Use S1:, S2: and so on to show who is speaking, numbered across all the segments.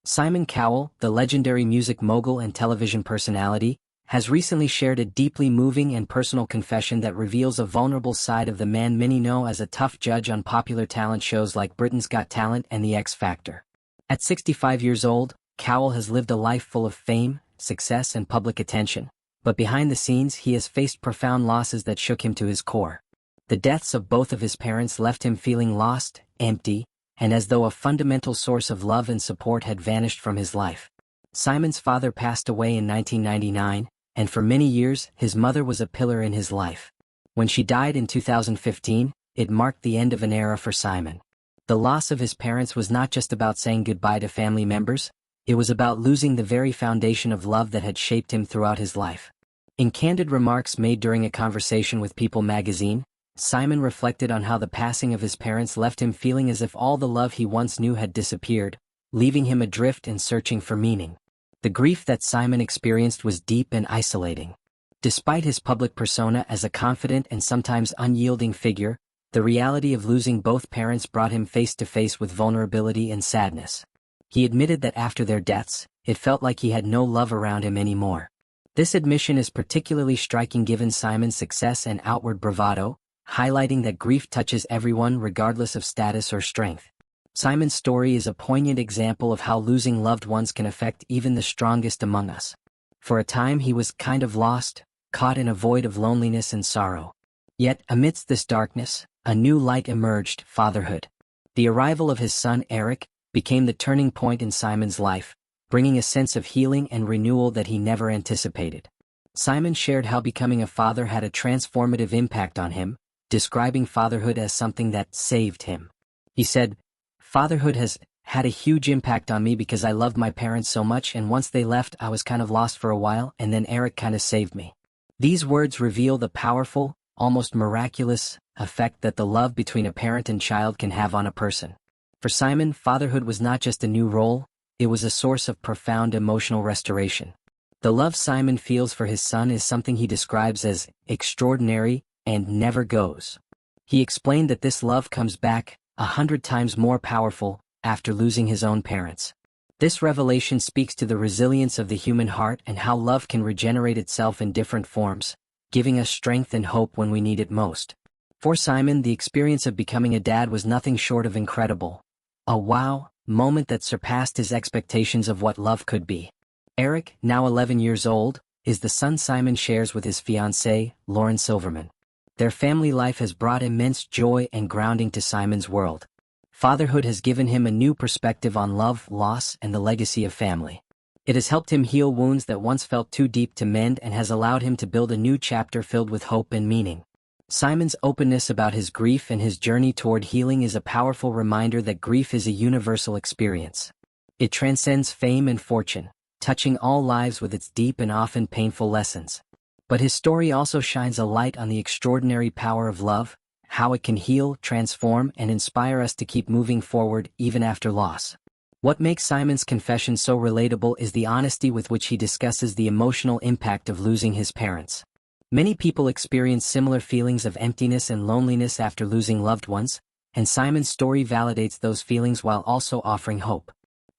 S1: Simon Cowell, the legendary music mogul and television personality, has recently shared a deeply moving and personal confession that reveals a vulnerable side of the man many know as a tough judge on popular talent shows like Britain's Got Talent and The X Factor. At 65 years old, Cowell has lived a life full of fame, success and public attention, but behind the scenes he has faced profound losses that shook him to his core. The deaths of both of his parents left him feeling lost, empty, and as though a fundamental source of love and support had vanished from his life. Simon's father passed away in 1999, and for many years his mother was a pillar in his life. When she died in 2015, it marked the end of an era for Simon. The loss of his parents was not just about saying goodbye to family members, it was about losing the very foundation of love that had shaped him throughout his life. In candid remarks made during a conversation with People magazine, Simon reflected on how the passing of his parents left him feeling as if all the love he once knew had disappeared, leaving him adrift and searching for meaning. The grief that Simon experienced was deep and isolating. Despite his public persona as a confident and sometimes unyielding figure, the reality of losing both parents brought him face to face with vulnerability and sadness. He admitted that after their deaths, it felt like he had no love around him anymore. This admission is particularly striking given Simon's success and outward bravado, highlighting that grief touches everyone regardless of status or strength. Simon's story is a poignant example of how losing loved ones can affect even the strongest among us. For a time he was kind of lost, caught in a void of loneliness and sorrow. Yet, amidst this darkness, a new light emerged: fatherhood. The arrival of his son Eric became the turning point in Simon's life, bringing a sense of healing and renewal that he never anticipated. Simon shared how becoming a father had a transformative impact on him, describing fatherhood as something that saved him. He said, "Fatherhood has had a huge impact on me because I loved my parents so much, and once they left I was kind of lost for a while, and then Eric kind of saved me." These words reveal the powerful, almost miraculous, effect that the love between a parent and child can have on a person. For Simon, fatherhood was not just a new role, it was a source of profound emotional restoration. The love Simon feels for his son is something he describes as extraordinary and never goes. He explained that this love comes back 100 times more powerful after losing his own parents. This revelation speaks to the resilience of the human heart and how love can regenerate itself in different forms, giving us strength and hope when we need it most. For Simon, the experience of becoming a dad was nothing short of incredible. A wow moment that surpassed his expectations of what love could be. Eric, now 11 years old, is the son Simon shares with his fiancé, Lauren Silverman. Their family life has brought immense joy and grounding to Simon's world. Fatherhood has given him a new perspective on love, loss, and the legacy of family. It has helped him heal wounds that once felt too deep to mend and has allowed him to build a new chapter filled with hope and meaning. Simon's openness about his grief and his journey toward healing is a powerful reminder that grief is a universal experience. It transcends fame and fortune, touching all lives with its deep and often painful lessons. But his story also shines a light on the extraordinary power of love, how it can heal, transform, and inspire us to keep moving forward even after loss. What makes Simon's confession so relatable is the honesty with which he discusses the emotional impact of losing his parents. Many people experience similar feelings of emptiness and loneliness after losing loved ones, and Simon's story validates those feelings while also offering hope.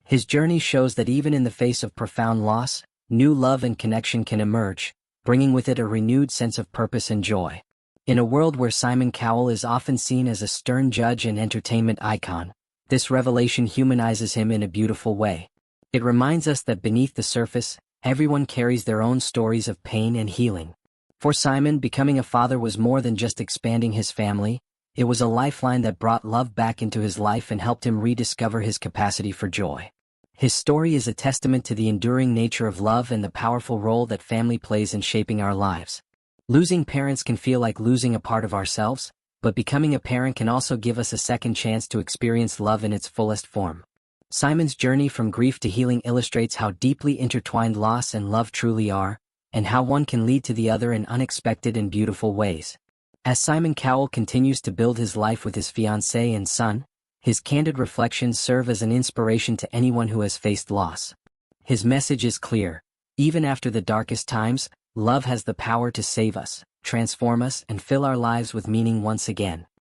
S1: His journey shows that even in the face of profound loss, new love and connection can emerge, bringing with it a renewed sense of purpose and joy. In a world where Simon Cowell is often seen as a stern judge and entertainment icon, this revelation humanizes him in a beautiful way. It reminds us that beneath the surface, everyone carries their own stories of pain and healing. For Simon, becoming a father was more than just expanding his family, it was a lifeline that brought love back into his life and helped him rediscover his capacity for joy. His story is a testament to the enduring nature of love and the powerful role that family plays in shaping our lives. Losing parents can feel like losing a part of ourselves, but becoming a parent can also give us a second chance to experience love in its fullest form. Simon's journey from grief to healing illustrates how deeply intertwined loss and love truly are, and how one can lead to the other in unexpected and beautiful ways. As Simon Cowell continues to build his life with his fiancée and son, his candid reflections serve as an inspiration to anyone who has faced loss. His message is clear: even after the darkest times, love has the power to save us, transform us, and fill our lives with meaning once again.